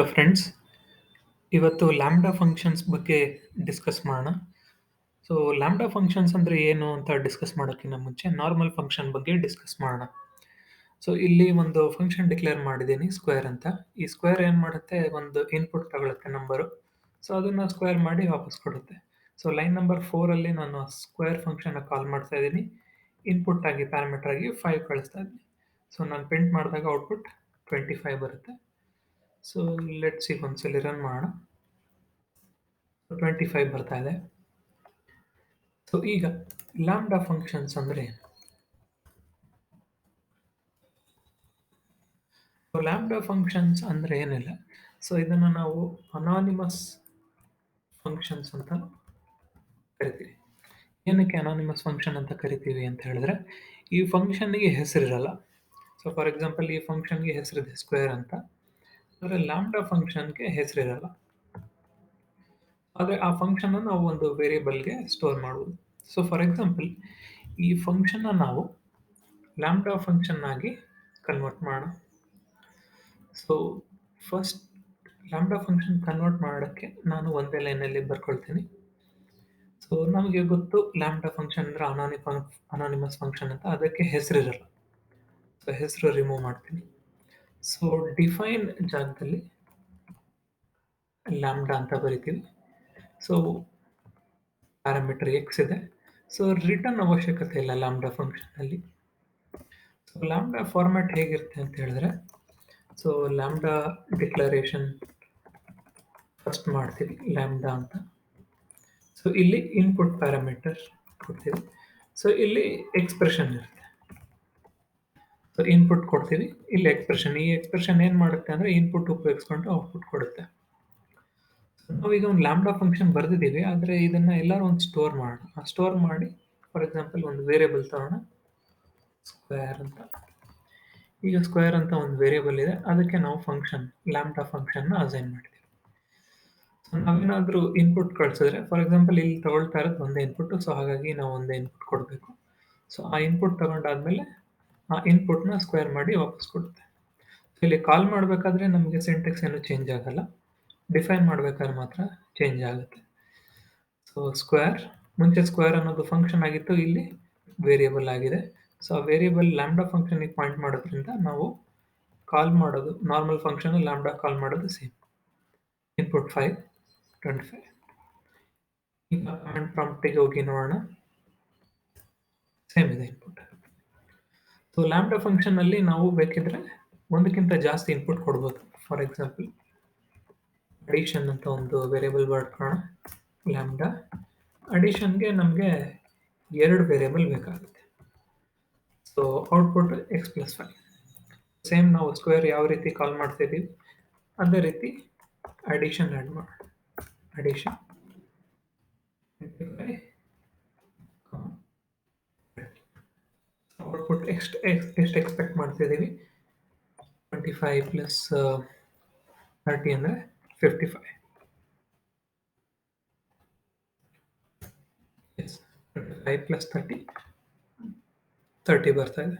Hello friends, ಇವತ್ತು lambda functions ಬಗ್ಗೆ discuss ಮಾಡೋಣ. ಸೊ ಲ್ಯಾಂಬ್ಡಾ ಫಂಕ್ಷನ್ಸ್ ಅಂದರೆ ಏನು ಅಂತ ಡಿಸ್ಕಸ್ ಮಾಡೋಕ್ಕಿಂತ ಮುಂಚೆ ನಾರ್ಮಲ್ ಫಂಕ್ಷನ್ ಬಗ್ಗೆ ಡಿಸ್ಕಸ್ ಮಾಡೋಣ. ಸೊ ಇಲ್ಲಿ ಒಂದು ಫಂಕ್ಷನ್ ಡಿಕ್ಲೇರ್ ಮಾಡಿದ್ದೀನಿ ಸ್ಕ್ವೇರ್ ಅಂತ. ಈ ಸ್ಕ್ವೇರ್ ಏನು ಮಾಡುತ್ತೆ, ಒಂದು ಇನ್ಪುಟ್ ತಗೊಳುತ್ತೆ ನಂಬರು. ಸೊ ಅದನ್ನು ಸ್ಕ್ವೇರ್ ಮಾಡಿ ವಾಪಸ್ ಕೊಡುತ್ತೆ. ಸೊ ಲೈನ್ ನಂಬರ್ 4ಅಲ್ಲಿ ನಾನು ಸ್ಕ್ವೇರ್ ಫಂಕ್ಷನ್ನ ಕಾಲ್ ಮಾಡ್ತಾ ಇದ್ದೀನಿ. ಇನ್ಪುಟ್ ಆಗಿ ಪ್ಯಾರಾಮೀಟರ್ ಆಗಿ 5 ಕಳಿಸ್ತಾ ಇದ್ದೀನಿ. ಸೊ ನಾನು ಪ್ರಿಂಟ್ ಮಾಡಿದಾಗ ಔಟ್ಪುಟ್ 25 ಬರುತ್ತೆ. ಸೊ ಲೆಟ್ಸ್ ಸಿ ಒಂದ್ಸಲಿ ರನ್ ಮಾಡೋಣ. 25 ಬರ್ತಾ ಇದೆ. ಸೊ ಈಗ ಲ್ಯಾಂಬ್ಡಾ ಫಂಕ್ಷನ್ಸ್ ಅಂದರೆ ಲ್ಯಾಂಬ್ಡಾ ಫಂಕ್ಷನ್ಸ್ ಅಂದರೆ ಏನಿಲ್ಲ. ಸೊ ಇದನ್ನು ನಾವು ಅನಾನಿಮಸ್ ಫಂಕ್ಷನ್ಸ್ ಅಂತ ಕರಿತೀವಿ. ಏನಕ್ಕೆ ಅನಾನಿಮಸ್ ಫಂಕ್ಷನ್ ಅಂತ ಕರಿತೀವಿ ಅಂತ ಹೇಳಿದ್ರೆ, ಈ ಫಂಕ್ಷನ್ಗೆ ಹೆಸರಿರಲ್ಲ. ಸೊ ಫಾರ್ ಎಕ್ಸಾಂಪಲ್ ಈ ಫಂಕ್ಷನ್ಗೆ ಹೆಸರಿದೆ ಸ್ಕ್ವೇರ್ ಅಂತ, ಆದರೆ ಲ್ಯಾಂಬ್ಡಾ ಫಂಕ್ಷನ್ಗೆ ಹೆಸರಿರಲ್ಲ. ಆದರೆ ಆ ಫಂಕ್ಷನ್ನ ನಾವು ಒಂದು ವೇರಿಯೇಬಲ್ಗೆ ಸ್ಟೋರ್ ಮಾಡ್ಬೋದು. ಸೊ ಫಾರ್ ಎಕ್ಸಾಂಪಲ್ ಈ ಫಂಕ್ಷನ್ನ ನಾವು ಲ್ಯಾಂಬ್ಡಾ ಫಂಕ್ಷನ್ ಆಗಿ ಕನ್ವರ್ಟ್ ಮಾಡೋಣ. So first lambda function convert ಮಾಡೋಕ್ಕೆ ನಾನು ಒಂದೇ ಲೈನಲ್ಲಿ ಬರ್ಕೊಳ್ತೀನಿ. ಸೊ ನಮಗೆ ಗೊತ್ತು ಲ್ಯಾಂಬ್ಡಾ ಫಂಕ್ಷನ್ ಅಂದರೆ ಅನಾನಿಮಸ್ ಫಂಕ್ಷನ್ ಅಂತ, ಅದಕ್ಕೆ ಹೆಸರಿರಲ್ಲ. ಸೊ ಹೆಸರು ರಿಮೂವ್ ಮಾಡ್ತೀನಿ. ಸೊ ಡಿಫೈನ್ ಜಾಗದಲ್ಲಿ ಲ್ಯಾಂಬ್ಡಾ ಅಂತ ಬರಿತೀವಿ. ಸೊ ಪ್ಯಾರಾಮೀಟರ್ ಎಕ್ಸ್ ಇದೆ. ಸೊ ರಿಟರ್ನ್ ಅವಶ್ಯಕತೆ ಇಲ್ಲ ಲ್ಯಾಂಬ್ಡಾ ಫಂಕ್ಷನಲ್ಲಿ. ಸೊ ಲ್ಯಾಂಬ್ಡಾ ಫಾರ್ಮ್ಯಾಟ್ ಹೇಗಿರುತ್ತೆ ಅಂತ ಹೇಳಿದ್ರೆ, ಸೊ ಲ್ಯಾಂಬ್ಡಾ ಡಿಕ್ಲರೇಷನ್ ಫಸ್ಟ್ ಮಾಡ್ತೀವಿ ಲ್ಯಾಂಬ್ಡಾ ಅಂತ. ಸೊ ಇಲ್ಲಿ ಇನ್ಪುಟ್ ಪ್ಯಾರಾಮೀಟರ್ ಕೊಡ್ತೀವಿ. ಸೊ ಇಲ್ಲಿ ಎಕ್ಸ್ಪ್ರೆಷನ್ ಇರುತ್ತೆ. ಸೊ ಇನ್ಪುಟ್ ಕೊಡ್ತೀವಿ, ಇಲ್ಲಿ ಎಕ್ಸ್ಪ್ರೆಷನ್. ಈ ಎಕ್ಸ್ಪ್ರೆಷನ್ ಏನು ಮಾಡುತ್ತೆ ಅಂದರೆ ಇನ್ಪುಟ್ ಉಪಯೋಗಿಸ್ಕೊಂಡು ಔಟ್ಪುಟ್ ಕೊಡುತ್ತೆ. ನಾವೀಗ ಒಂದು ಲ್ಯಾಂಬ್ಡಾ ಫಂಕ್ಷನ್ ಬರೆದಿದ್ದೀವಿ, ಆದರೆ ಇದನ್ನು ಎಲ್ಲರೂ ಒಂದು ಸ್ಟೋರ್ ಮಾಡೋಣ. ಆ ಸ್ಟೋರ್ ಮಾಡಿ ಫಾರ್ ಎಕ್ಸಾಂಪಲ್ ಒಂದು ವೇರಿಯೇಬಲ್ ತಗೋಣ, ಸ್ಕ್ವೇರ್ ಅಂತ. ಈಗ ಸ್ಕ್ವೇರ್ ಅಂತ ಒಂದು ವೇರಿಯೇಬಲ್ ಇದೆ, ಅದಕ್ಕೆ ನಾವು ಫಂಕ್ಷನ್ ಲ್ಯಾಂಬ್ಡಾ ಫಂಕ್ಷನ್ನ ಅಸೈನ್ ಮಾಡ್ತೀವಿ. ಸೊ ನಾವೇನಾದರೂ ಇನ್ಪುಟ್ ಕಳಿಸಿದ್ರೆ, ಫಾರ್ ಎಕ್ಸಾಂಪಲ್ ಇಲ್ಲಿ ತಗೊಳ್ತಾ ಇರೋದು ಒಂದೇ ಇನ್ಪುಟ್, ಸೊ ಹಾಗಾಗಿ ನಾವು ಒಂದೇ ಇನ್ಪುಟ್ ಕೊಡಬೇಕು. ಸೊ ಆ ಇನ್ಪುಟ್ ತಗೊಂಡಾದ್ಮೇಲೆ ಆ ಇನ್ಪುಟ್ನ ಸ್ಕ್ವೇರ್ ಮಾಡಿ ವಾಪಸ್ ಕೊಡುತ್ತೆ. ಸೊ ಇಲ್ಲಿ ಕಾಲ್ ಮಾಡಬೇಕಾದ್ರೆ ನಮಗೆ ಸಿಂಟೆಕ್ಸ್ ಏನು ಚೇಂಜ್ ಆಗಲ್ಲ, ಡಿಫೈನ್ ಮಾಡಬೇಕಾದ್ರೆ ಮಾತ್ರ ಚೇಂಜ್ ಆಗುತ್ತೆ. ಸೊ ಸ್ಕ್ವೇರ್, ಮುಂಚೆ ಸ್ಕ್ವೇರ್ ಅನ್ನೋದು ಫಂಕ್ಷನ್ ಆಗಿತ್ತು, ಇಲ್ಲಿ ವೇರಿಯೇಬಲ್ ಆಗಿದೆ. ಸೊ ಆ ವೇರಿಯೇಬಲ್ ಲ್ಯಾಂಬ್ಡಾ ಫಂಕ್ಷನಿಗೆ ಪಾಯಿಂಟ್ ಮಾಡೋದ್ರಿಂದ ನಾವು ಕಾಲ್ ಮಾಡೋದು ನಾರ್ಮಲ್ ಫಂಕ್ಷನ್ ಲ್ಯಾಂಬ್ಡಾ ಕಾಲ್ ಮಾಡೋದು ಸೇಮ್. ಇನ್ಪುಟ್ 5, 25. ಈಗ ಕಮಾಂಡ್ ಪ್ರಾಂಪ್ಟಿಗೆ ಹೋಗಿ ನೋಡೋಣ, ಸೇಮ್ ಇದೆ ಇನ್ಪುಟ್. ಸೊ ಲ್ಯಾಂಬ್ಡಾ ಫಂಕ್ಷನಲ್ಲಿ ನಾವು ಬೇಕಿದ್ರೆ ಒಂದಕ್ಕಿಂತ ಜಾಸ್ತಿ ಇನ್ಪುಟ್ ಕೊಡ್ಬೋದು. ಫಾರ್ ಎಕ್ಸಾಂಪಲ್ ಅಡಿಷನ್ ಅಂತ ಒಂದು ವೇರಿಯೇಬಲ್ ಬರ್ಕೊಳ್ಳೋಣ, ಲ್ಯಾಂಬ್ಡಾ ಅಡಿಷನ್ಗೆ ನಮಗೆ 2 ವೇರಿಯೇಬಲ್ ಬೇಕಾಗುತ್ತೆ. So output X plus 5. Same ನಾವು ಸ್ಕ್ವೇರ್ ಯಾವ ರೀತಿ ಕಾಲ್ ಮಾಡ್ತಿದ್ದೀವಿ ಅದೇ ರೀತಿ ಅಡಿಷನ್ ಆ್ಯಡ್ ಮಾಡೋಣ. ಅಡಿಷನ್ ಔಟ್ಪುಟ್ ಎಷ್ಟು ಎಕ್ಸ್ಪೆಕ್ಟ್ ಮಾಡ್ತಿದ್ದೀವಿ, 25 ಪ್ಲಸ್ 30 ಅಂದರೆ 55. ಎಸ್, 25 ಪ್ಲಸ್ 30 ಬರ್ತಾ ಇದೆ.